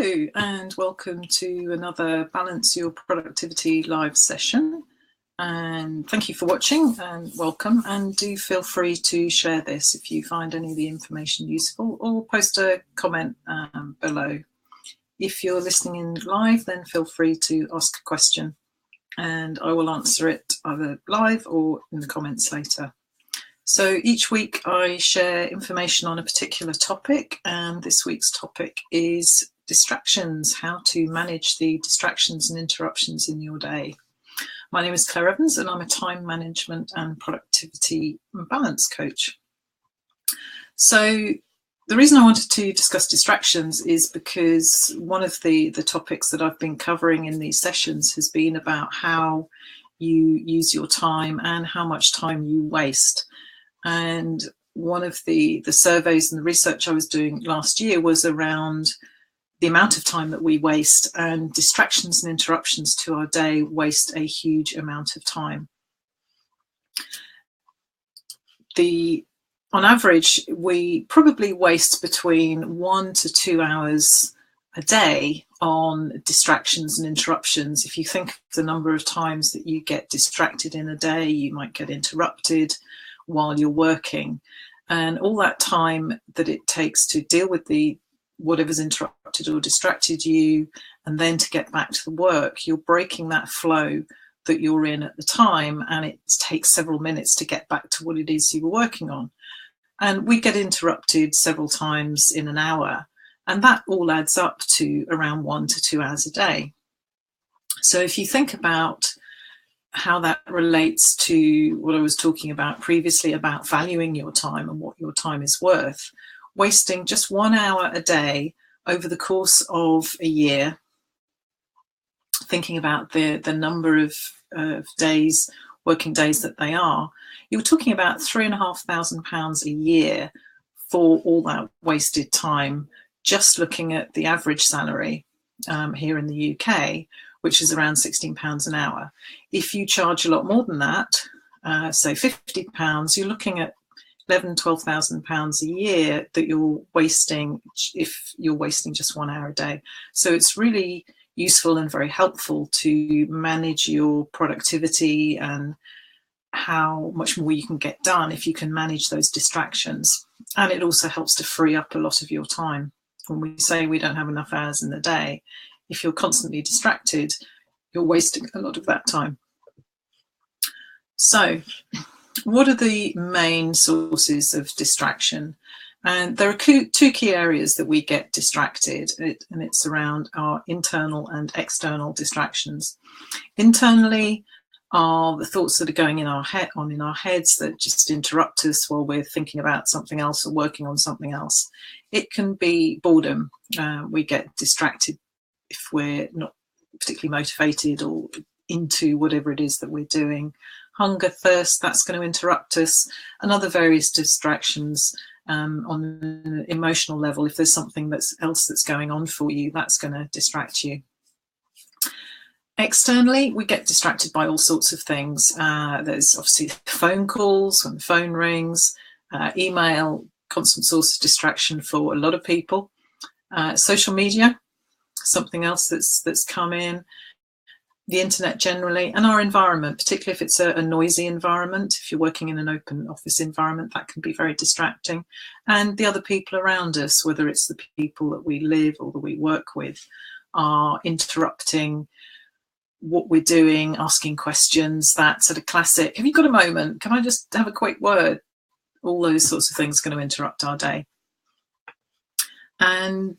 Hello and welcome to another Balance Your Productivity live session. And thank you for watching and welcome, and do feel free to share this if you find any of the information useful, or post a comment below. If you're listening in live, then feel free to ask a question and I will answer it either live or in the comments later. So each week I share information on a particular topic, and this week's topic is distractions, how to manage the distractions and interruptions in your day. My name is Claire Evans and I'm a time management and productivity and balance coach. So the reason I wanted to discuss distractions is because one of the topics that I've been covering in these sessions has been about how you use your time and how much time you waste. And one of the surveys and the research I was doing last year was around the amount of time that we waste, and distractions and interruptions to our day waste a huge amount of time. On average, we probably waste between 1 to 2 hours a day on distractions and interruptions. If you think of the number of times that you get distracted in a day, you might get interrupted while you're working, and all that time that it takes to deal with whatever's interrupted or distracted you, and then to get back to the work, you're breaking that flow that you're in at the time, and it takes several minutes to get back to what it is you were working on. And we get interrupted several times in an hour, and that all adds up to around 1 to 2 hours a day. So if you think about how that relates to what I was talking about previously about valuing your time and what your time is worth, wasting just 1 hour a day over the course of a year, thinking about the number of days, working days that they are, you're talking about £3,500 a year for all that wasted time, just looking at the average salary here in the UK, which is around £16 an hour. If you charge a lot more than that, say £50, you're looking at £11,000–12,000 a year that you're wasting if you're wasting just 1 hour a day. So it's really useful and very helpful to manage your productivity and how much more you can get done if you can manage those distractions. And it also helps to free up a lot of your time. When we say we don't have enough hours in the day, if you're constantly distracted, you're wasting a lot of that time. So what are the main sources of distraction? And there are two key areas that we get distracted, and it's around our internal and external distractions. Internally are the thoughts that are going in our heads that just interrupt us while we're thinking about something else or working on something else. It can be boredom. We get distracted if we're not particularly motivated or into whatever it is that we're doing. Hunger, thirst, that's going to interrupt us, and other various distractions on an emotional level. If there's something else that's going on for you, that's going to distract you. Externally, we get distracted by all sorts of things. There's obviously phone calls, when the phone rings, email, constant source of distraction for a lot of people. Social media, something else that's come in. The internet generally, and our environment, particularly if it's a noisy environment. If you're working in an open office environment, that can be very distracting. And the other people around us, whether it's the people that we live or that we work with, are interrupting what we're doing, asking questions. That sort of classic, have you got a moment? Can I just have a quick word? All those sorts of things are going to interrupt our day. And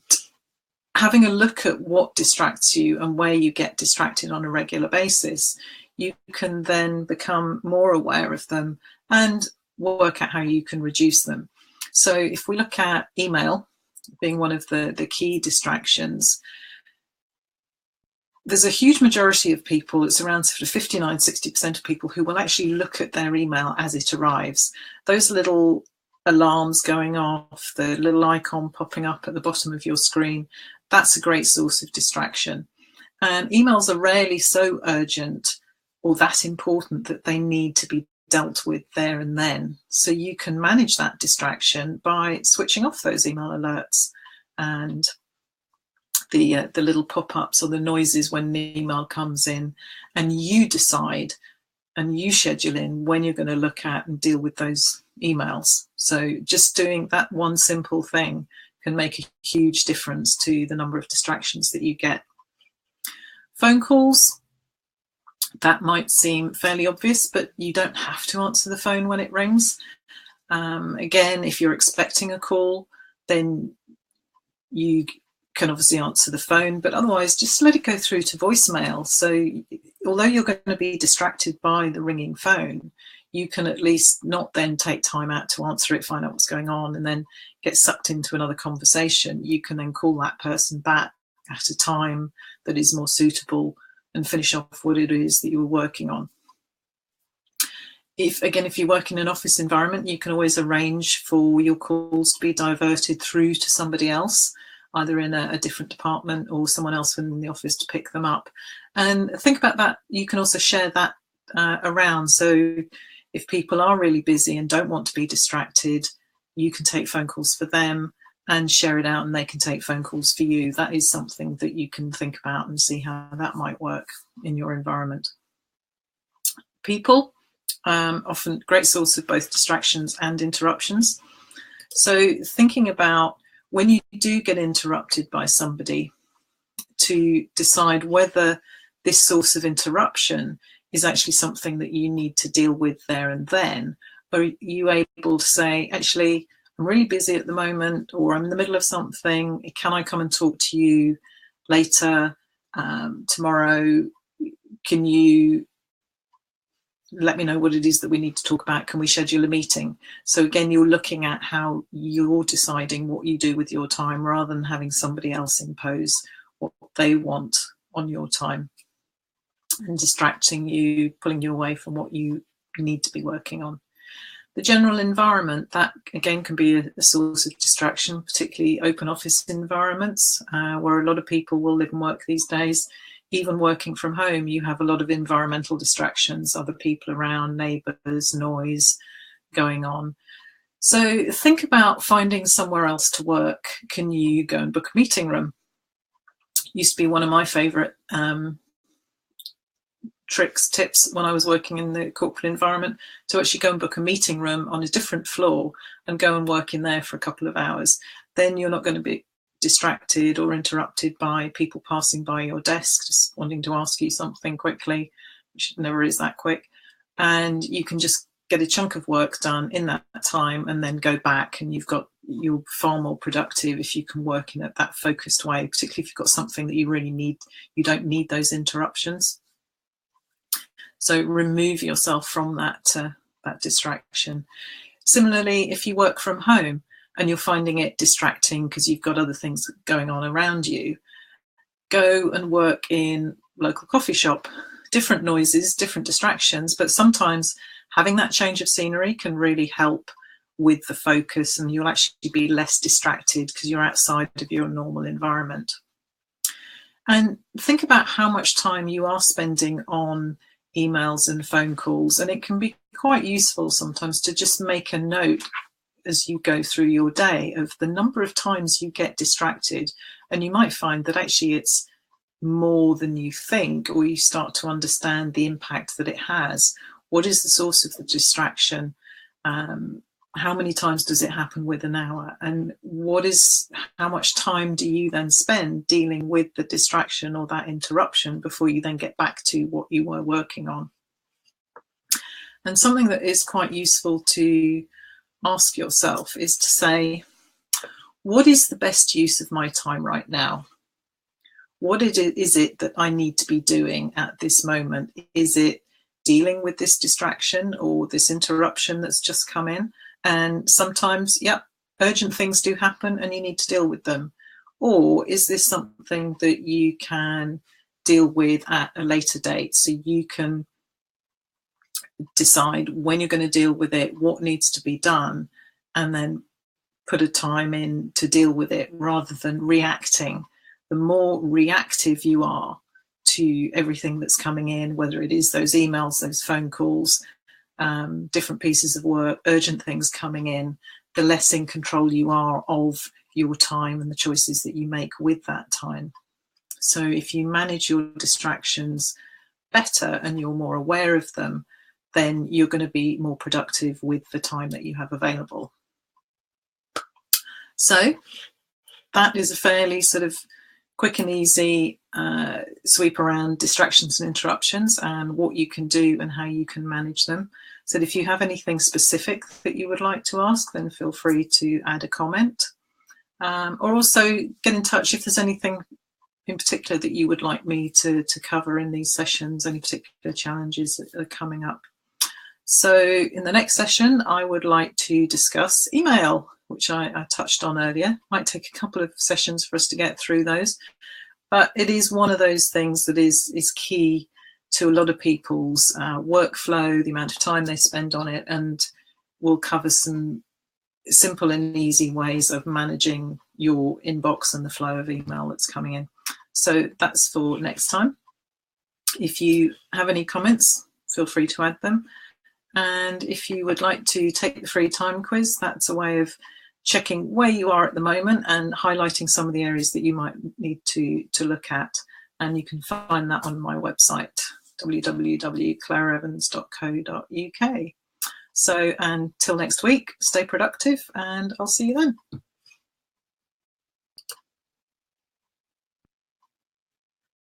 having a look at what distracts you and where you get distracted on a regular basis, you can then become more aware of them and work out how you can reduce them. So if we look at email being one of the key distractions, there's a huge majority of people, it's around sort of 59–60% of people who will actually look at their email as it arrives. Those little alarms going off, the little icon popping up at the bottom of your screen, that's a great source of distraction. And emails are rarely so urgent or that important that they need to be dealt with there and then. So you can manage that distraction by switching off those email alerts and the little pop-ups or the noises when an email comes in, and you decide and you schedule in when you're going to look at and deal with those emails. So just doing that one simple thing can make a huge difference to the number of distractions that you get. Phone calls, that might seem fairly obvious, but you don't have to answer the phone when it rings. Again, if you're expecting a call, then you can obviously answer the phone, but otherwise just let it go through to voicemail. So although you're going to be distracted by the ringing phone, you can at least not then take time out to answer it, find out what's going on, and then get sucked into another conversation. You can then call that person back at a time that is more suitable and finish off what it is that you were working on. If you work in an office environment, you can always arrange for your calls to be diverted through to somebody else, either in a different department or someone else within the office to pick them up. And think about that. You can also share that around. So if people are really busy and don't want to be distracted, you can take phone calls for them and share it out, and they can take phone calls for you. That is something that you can think about and see how that might work in your environment. People, often great source of both distractions and interruptions. So thinking about when you do get interrupted by somebody, to decide whether this source of interruption is actually something that you need to deal with there and then, or are you able to say, actually, I'm really busy at the moment, or I'm in the middle of something, can I come and talk to you later, tomorrow? Can you let me know what it is that we need to talk about? Can we schedule a meeting? So again, you're looking at how you're deciding what you do with your time rather than having somebody else impose what they want on your time and distracting you, pulling you away from what you need to be working on. The general environment, that again can be a source of distraction, particularly open office environments where a lot of people will live and work these days. Even working from home, you have a lot of environmental distractions, other people around, neighbours, noise going on. So think about finding somewhere else to work. Can you go and book a meeting room? Used to be one of my favourite tips when I was working in the corporate environment, to actually go and book a meeting room on a different floor and go and work in there for a couple of hours. Then you're not going to be distracted or interrupted by people passing by your desk just wanting to ask you something quickly, which never is that quick, and you can just get a chunk of work done in that time and then go back, and you're far more productive if you can work in that focused way, particularly if you've got something that you really need. You don't need those interruptions, so remove yourself from that distraction. Similarly, if you work from home and you're finding it distracting because you've got other things going on around you, go and work in local coffee shop. Different noises, different distractions, but sometimes having that change of scenery can really help with the focus, and you'll actually be less distracted because you're outside of your normal environment. And think about how much time you are spending on emails and phone calls, and it can be quite useful sometimes to just make a note as you go through your day of the number of times you get distracted, and you might find that actually it's more than you think, or you start to understand the impact that it has. What is the source of the distraction? How many times does it happen within an hour? And how much time do you then spend dealing with the distraction or that interruption before you then get back to what you were working on? And something that is quite useful to ask yourself is to say, what is the best use of my time right now? What is it that I need to be doing at this moment? Is it dealing with this distraction or this interruption that's just come in? And sometimes, urgent things do happen and you need to deal with them. Or is this something that you can deal with at a later date? So you can decide when you're going to deal with it, what needs to be done, and then put a time in to deal with it rather than reacting. The more reactive you are to everything that's coming in, whether it is those emails, those phone calls, different pieces of work, urgent things coming in, the less in control you are of your time and the choices that you make with that time. So if you manage your distractions better and you're more aware of them, then you're going to be more productive with the time that you have available. So that is a fairly sort of quick and easy sweep around distractions and interruptions and what you can do and how you can manage them. So if you have anything specific that you would like to ask, then feel free to add a comment, or also get in touch if there's anything in particular that you would like me to cover in these sessions, any particular challenges that are coming up. So in the next session, I would like to discuss email, which I touched on earlier. Might take a couple of sessions for us to get through those, but it is one of those things that is key to a lot of people's workflow, the amount of time they spend on it, and we'll cover some simple and easy ways of managing your inbox and the flow of email that's coming in. So that's for next time. If you have any comments, feel free to add them. And if you would like to take the free time quiz, that's a way of checking where you are at the moment and highlighting some of the areas that you might need to look at. And you can find that on my website, www.claireevans.co.uk. So until next week, stay productive and I'll see you then.